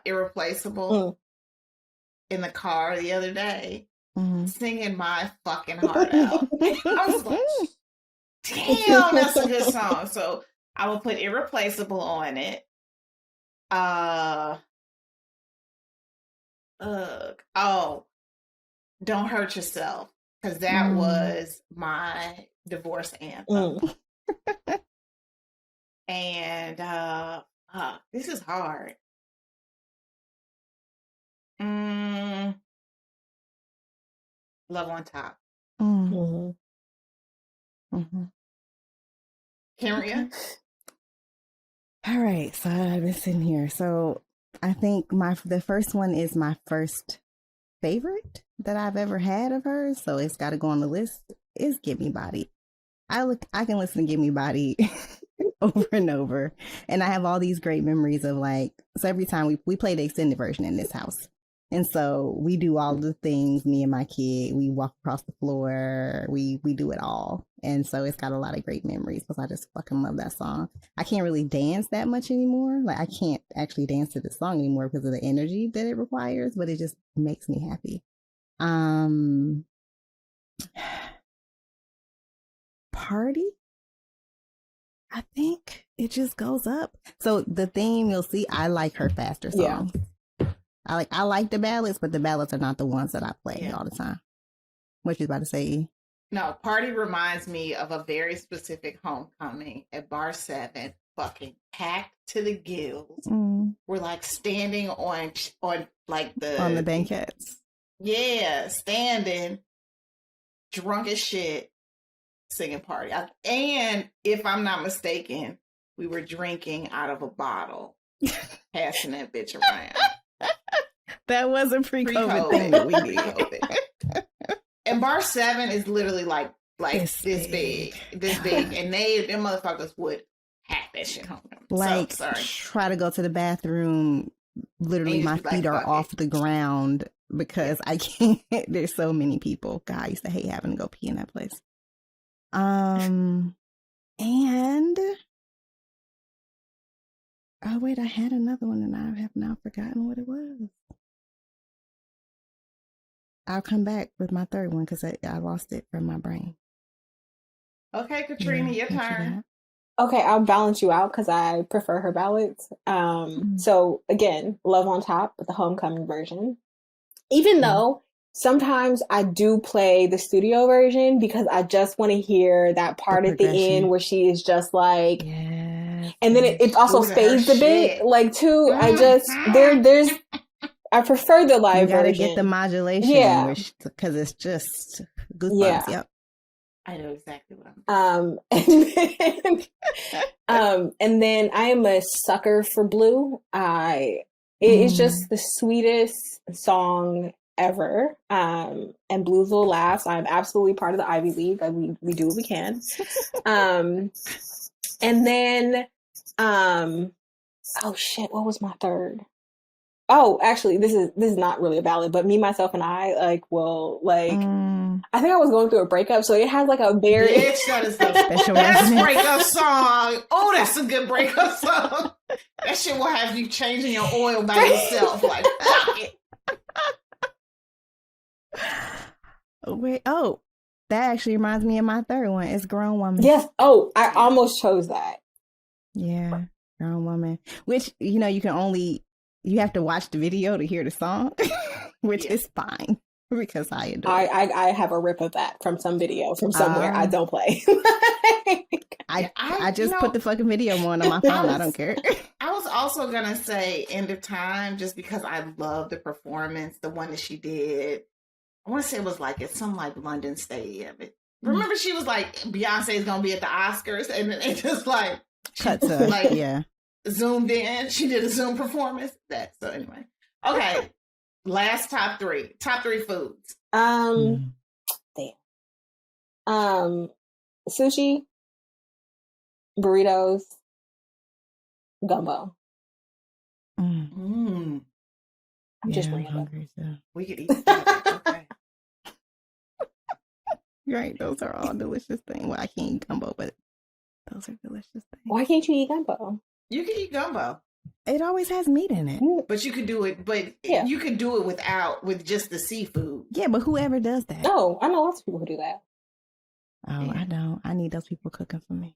Irreplaceable in the car the other day. Singing my fucking heart out. I was like, damn, that's a good song. So I will put Irreplaceable on it. Don't Hurt Yourself. Because that was my divorce anthem. And this is hard. Love on Top. Kenrya? All right, so I've been sitting here. So I think the first one is my first favorite that I've ever had of hers. So it's got to go on the list. Is Give Me Body. I can listen to Give Me Body over and over, and I have all these great memories of like. So every time we play the extended version in this house. And so we do all the things, me and my kid, we walk across the floor, we do it all. And so it's got a lot of great memories because I just fucking love that song. I can't really dance that much anymore. Like I can't actually dance to this song anymore because of the energy that it requires, but it just makes me happy. Party? I think it just goes up. So the theme you'll see, I like her faster songs. Yeah. I like the ballads, but the ballads are not the ones that I play all the time. What you about to say? No, Party reminds me of a very specific homecoming at Bar 7 fucking packed to the gills. We're like standing on like on the banquettes. Yeah, standing, drunk as shit, singing party. And if I'm not mistaken, we were drinking out of a bottle, passing that bitch around. That was a pre-COVID thing that we did. And bar 7 is literally like this big, and them motherfuckers would hack that shit home. Like, so, sorry. Try to go to the bathroom. Literally, my feet are off the ground because I can't. There's so many people. God, I used to hate having to go pee in that place. And oh wait, I had another one and I have now forgotten what it was. I'll come back with my third one because I lost it from my brain. Okay, Katrina, your turn. Okay, I'll balance you out because I prefer her ballads. So again, Love on Top, the homecoming version. Even though sometimes I do play the studio version because I just want to hear that part at the end where she is just like, and then it also fades a bit, like too. I just there's. I prefer the live version. You gotta get the modulation, because it's just goosebumps. Yeah. Yep. I know exactly what I'm doing. And then I am a sucker for Blue. It's just the sweetest song ever. And Blue's Little Laughs. I'm absolutely part of the Ivy League. We do what we can. And then, oh shit, what was my third? Oh, actually, this is not really a ballad, but Me, Myself, and I I think I was going through a breakup, so it has like a very that is the special breakup song. Oh, that's a good breakup song. That shit will have you changing your oil by yourself. Like, wait, that actually reminds me of my third one. It's Grown Woman. Yes. Oh, I almost chose that. Yeah, Grown Woman. Which, you have to watch the video to hear the song, which is fine because I adore it. I have a rip of that from some video from somewhere. I don't play. I just put the fucking video on my phone. I don't care. I was also going to say End of Time just because I love the performance, the one that she did. I want to say it was like at some like London stadium. Remember she was like, Beyonce's going to be at the Oscars and then it just like cuts her. Like, yeah. Zoomed in. She did a Zoom performance. So anyway. Okay. Last top three foods. Sushi, burritos, gumbo. I'm just hungry. So. We could eat that. Okay. Right. Those are all delicious things. Well, I can't eat gumbo, but those are delicious things. Why can't you eat gumbo? You can eat gumbo. It always has meat in it. But you could do it, you could do it with just the seafood. Yeah, but whoever does that. No, I know lots of people who do that. Oh, yeah. I don't. I need those people cooking for me.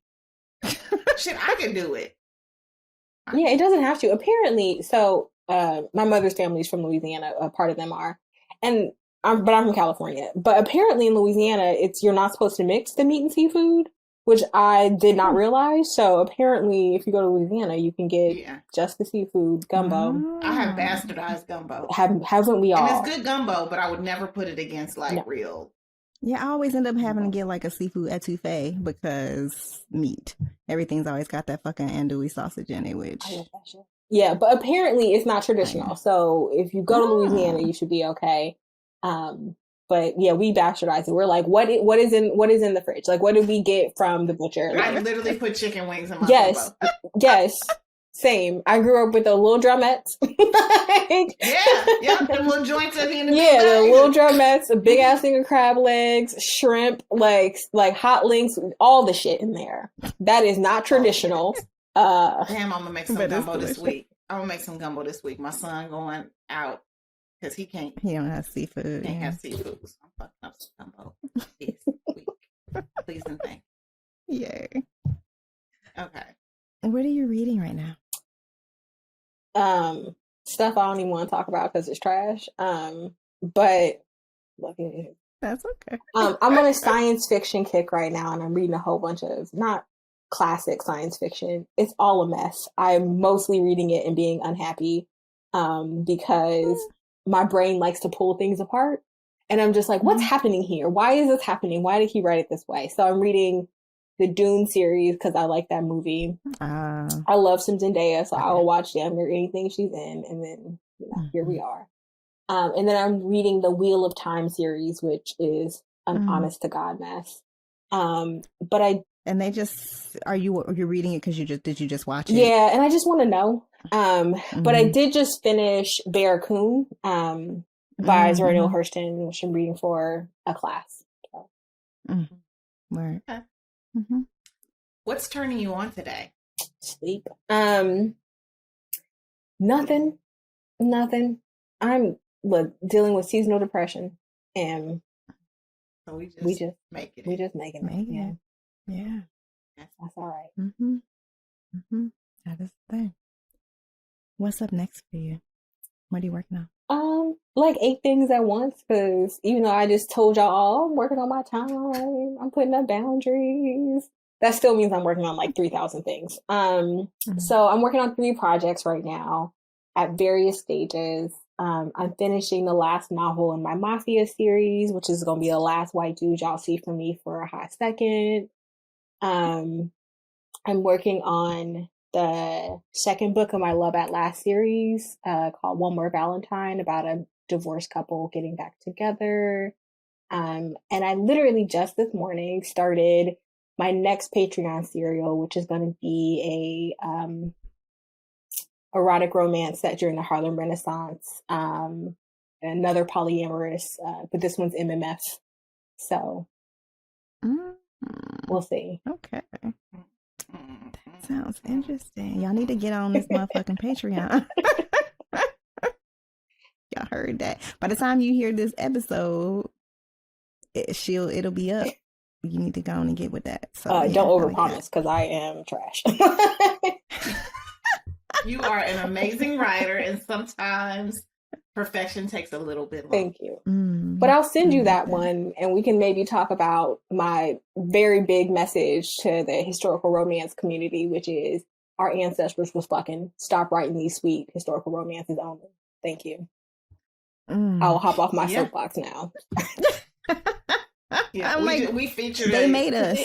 Shit, I can do it. Yeah, it doesn't have to. Apparently, so my mother's family is from Louisiana. A part of them are. But I'm from California. But apparently in Louisiana, you're not supposed to mix the meat and seafood, which I did not realize. So apparently, if you go to Louisiana, you can get just the seafood gumbo. I have bastardized gumbo. Haven't we all? And it's good gumbo, but I would never put it against real. Yeah, I always end up having to get like a seafood etouffee because meat. Everything's always got that fucking andouille sausage in it, which... I love that shit. Yeah, but apparently it's not traditional. So if you go to Louisiana, you should be okay. But yeah, we bastardized it. We're like, what is in the fridge? Like, what did we get from the butcher? I literally put chicken wings in my gumbo. Yes, same. I grew up with the little drumettes. The little joints at the end of the little drumettes, a big ass thing of crab legs, shrimp, like hot links, all the shit in there. That is not traditional. Damn, I'm gonna make some gumbo this week. My son going out. Because he don't have seafood. Have seafood. So I'm fucking up some gumbo this week. Please and thank you. Yay. Okay. What are you reading right now? Stuff I don't even want to talk about because it's trash. But that's okay. I'm on a science fiction kick right now, and I'm reading a whole bunch of not classic science fiction. It's all a mess. I'm mostly reading it and being unhappy because my brain likes to pull things apart. And I'm just like, what's happening here? Why is this happening? Why did he write it this way? So I'm reading the Dune series because I like that movie. I love some Zendaya, so I will watch damn near anything she's in. And then, here we are. And then I'm reading the Wheel of Time series, which is an honest to God mess. But and they just you're reading it because did you just watch it? Yeah, and I just want to know. But I did just finish Barracoon by Zora Neale Hurston, which I'm reading for a class. So. Right. Okay. What's turning you on today? Sleep. Nothing. I'm dealing with seasonal depression, and so we just make it. We just making it. Yeah. That's all right. That is the thing. What's up next for you? What are you working on? Like 8 things at once, because even though I just told y'all I'm working on my time, I'm putting up boundaries. That still means I'm working on like 3,000 things. So I'm working on 3 projects right now at various stages. I'm finishing the last novel in my Mafia series, which is going to be the last white dude y'all see from me for a hot second. I'm working on the second book of my Love at Last series called One More Valentine, about a divorced couple getting back together. And I literally just this morning started my next Patreon serial, which is going to be a erotic romance set during the Harlem Renaissance, another polyamorous, but this one's MMF. So we'll see. Okay. That sounds interesting. Y'all need to get on this motherfucking Patreon. Y'all heard that. By the time you hear this episode, it'll be up. You need to go on and get with that. So don't overpromise, because I am trash. You are an amazing writer, and sometimes perfection takes a little bit longer. Thank you. But I'll send you that one, and we can maybe talk about my very big message to the historical romance community, which is our ancestors was fucking. Stop writing these sweet historical romances only. Thank you. I'll hop off my soapbox now. Yeah, we featured. They made us.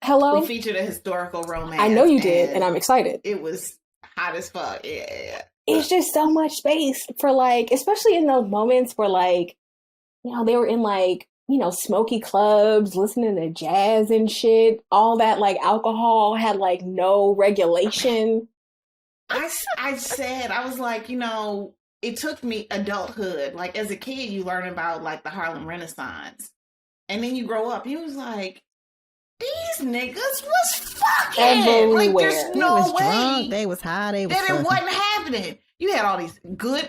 Hello. We featured a historical romance. I know you did, and I'm excited. It was hot as fuck. Yeah. It's just so much space for like, especially in those moments where like, they were in like, smoky clubs, listening to jazz and shit. All that like alcohol had like no regulation. I said, I was like, it took me adulthood. Like as a kid, you learn about like the Harlem Renaissance. And then you grow up, you was like, these niggas was fucking. Everywhere. Like there's no they was way. Drunk, they was high, they was that it wasn't happening. You had all these good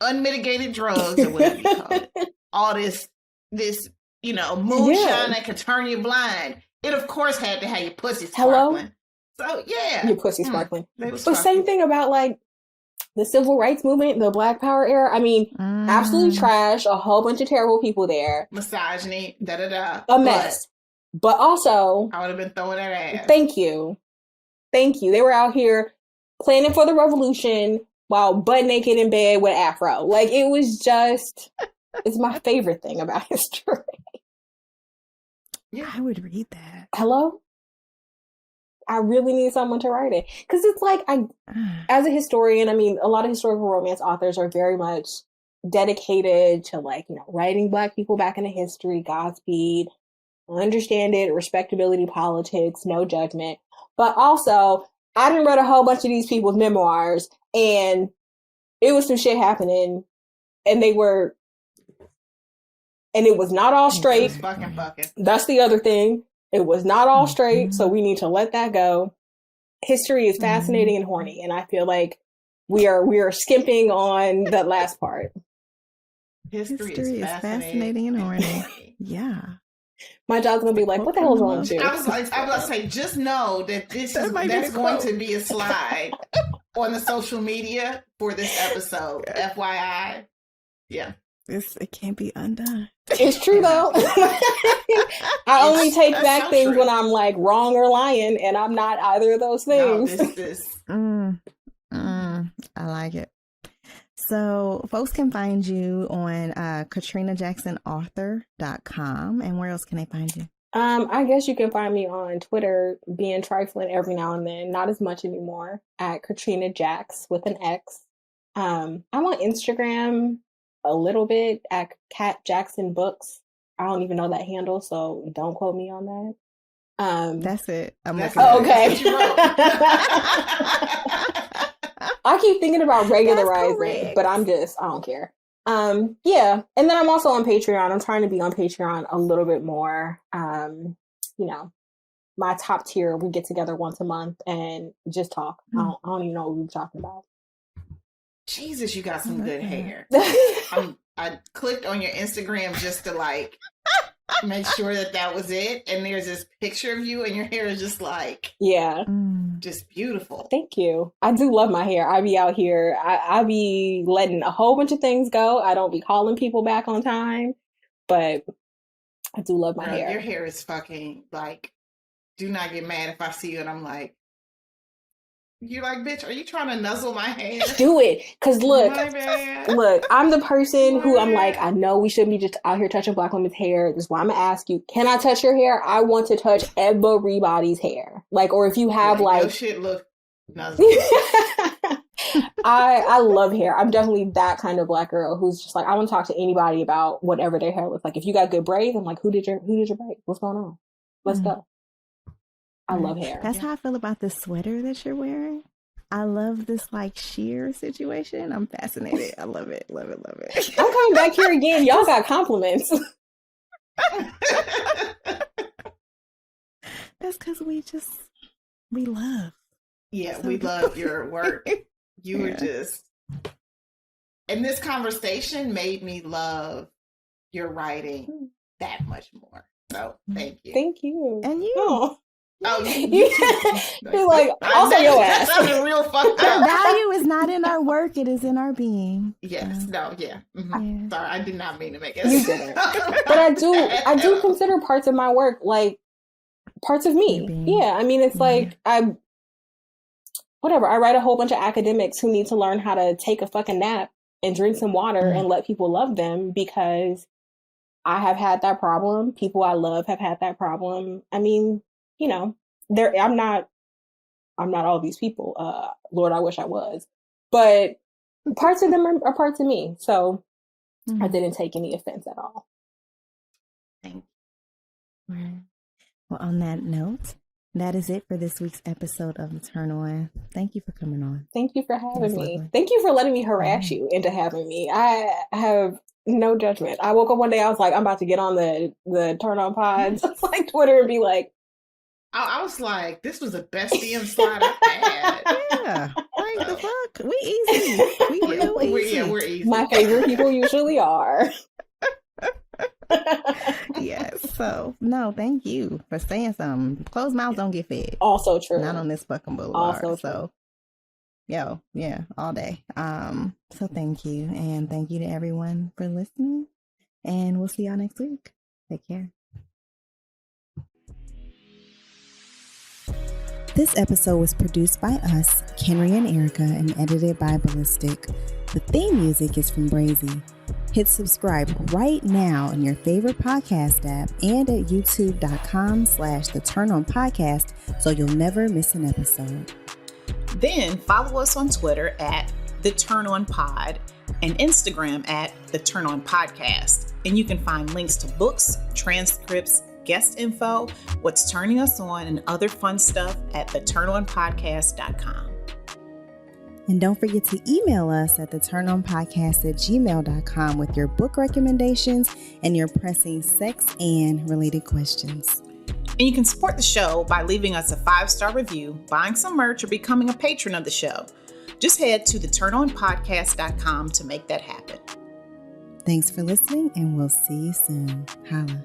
unmitigated drugs or whatever you call it. All this moonshine that could turn you blind. It of course had to have your pussy sparkling. So yeah. Your pussy sparkling. But same thing about like the civil rights movement, the Black Power era. I mean, absolutely trash, a whole bunch of terrible people there. Misogyny, a mess. But also, I would have been throwing that ass. Thank you. They were out here planning for the revolution while butt naked in bed with afro. Like, it was just, it's my favorite thing about history. Yeah, I would read that. Hello? I really need someone to write it. Because it's like, as a historian, I mean, a lot of historical romance authors are very much dedicated to like, writing Black people back into history, Godspeed, understand it, respectability politics, no judgment. But also, I done read a whole bunch of these people's memoirs, and it was some shit happening, and it was not all straight. Fucking. That's the other thing. It was not all straight, so we need to let that go. History is fascinating and horny, and I feel like we are skimping on that last part. History is fascinating and horny. Yeah. My job's gonna be like, what the hell is wrong with you? I was about to say, just know that that's going to be a slide on the social media for this episode. FYI. Yeah. It can't be undone. It's true though. I only take back things when I'm like wrong or lying, and I'm not either of those things. No, I like it. So folks can find you on KatrinaJacksonAuthor.com. And where else can they find you? I guess you can find me on Twitter, being trifling every now and then, not as much anymore, at Katrina Jax with an X. I'm on Instagram a little bit at Cat Jackson Books. I don't even know that handle, so don't quote me on that. That's it. Okay. I keep thinking about regularizing, but I don't care. Yeah. And then I'm also on Patreon. I'm trying to be on Patreon a little bit more. My top tier, we get together once a month and just talk. I don't even know what we're talking about. Jesus, you got some good hair. I clicked on your Instagram just to like make sure that was it. And there's this picture of you and your hair is just like, just beautiful. Thank you. I do love my hair. I be out here. I be letting a whole bunch of things go. I don't be calling people back on time, but I do love my hair. Your hair is fucking like, do not get mad if I see you and I'm like, you're like, bitch, are you trying to nuzzle my hair? Do it. Because look, I'm the person who I'm like, I know we shouldn't be just out here touching Black women's hair. This is why I'm going to ask you, can I touch your hair? I want to touch everybody's hair. Like, or if you have like... Your shit look nuzzle. I love hair. I'm definitely that kind of Black girl who's just like, I want to talk to anybody about whatever their hair looks like. If you got good braids, I'm like, who did your braid? What's going on? Let's go. I love hair. That's how I feel about this sweater that you're wearing. I love this like sheer situation. I'm fascinated. I love it. Love it. Love it. I'm coming back here again. Y'all got compliments. That's because we love. Yeah, we love your work. You were just... And this conversation made me love your writing that much more. So, thank you. Thank you. And you. You're like, also your ass. That's real fucked up. Our value is not in our work, it is in our being. Yes, yeah. Sorry, I did not mean to make it. You didn't. But I do consider parts of my work like parts of me. Yeah, I mean, it's like, I write a whole bunch of academics who need to learn how to take a fucking nap and drink some water and let people love them because I have had that problem. People I love have had that problem. I mean, you know, I'm not all these people. Lord, I wish I was. But parts of them are parts of me. So I didn't take any offense at all. Thank you. Right. Well, on that note, that is it for this week's episode of Turn On. Thank you for coming on. Thank you for having me. Thank you for letting me harass you into having me. I have no judgment. I woke up one day, I was like, I'm about to get on the Turn On pods, like Twitter, and be like, I was like, this was the best DM slide I've had. Yeah. Like the fuck? We easy. We real easy. We're easy. My favorite people usually are. Yes. So, no, thank you for saying something. Closed mouths don't get fed. Also true. Not on this fucking boulevard. Also true. So, yeah, all day. So thank you. And thank you to everyone for listening. And we'll see y'all next week. Take care. This episode was produced by us, Kenrya and Erica, and edited by Ballistic. The theme music is from Brazy. Hit subscribe right now in your favorite podcast app and at youtube.com/The Turn On Podcast so you'll never miss an episode. Then follow us on Twitter at The Turn On Pod and Instagram at The Turn On Podcast. And you can find links to books, transcripts, guest info, what's turning us on, and other fun stuff at theturnonpodcast.com. And don't forget to email us at theturnonpodcast@gmail.com with your book recommendations and your pressing sex and related questions. And you can support the show by leaving us a 5-star review, buying some merch, or becoming a patron of the show. Just head to theturnonpodcast.com to make that happen. Thanks for listening, and we'll see you soon. Holla.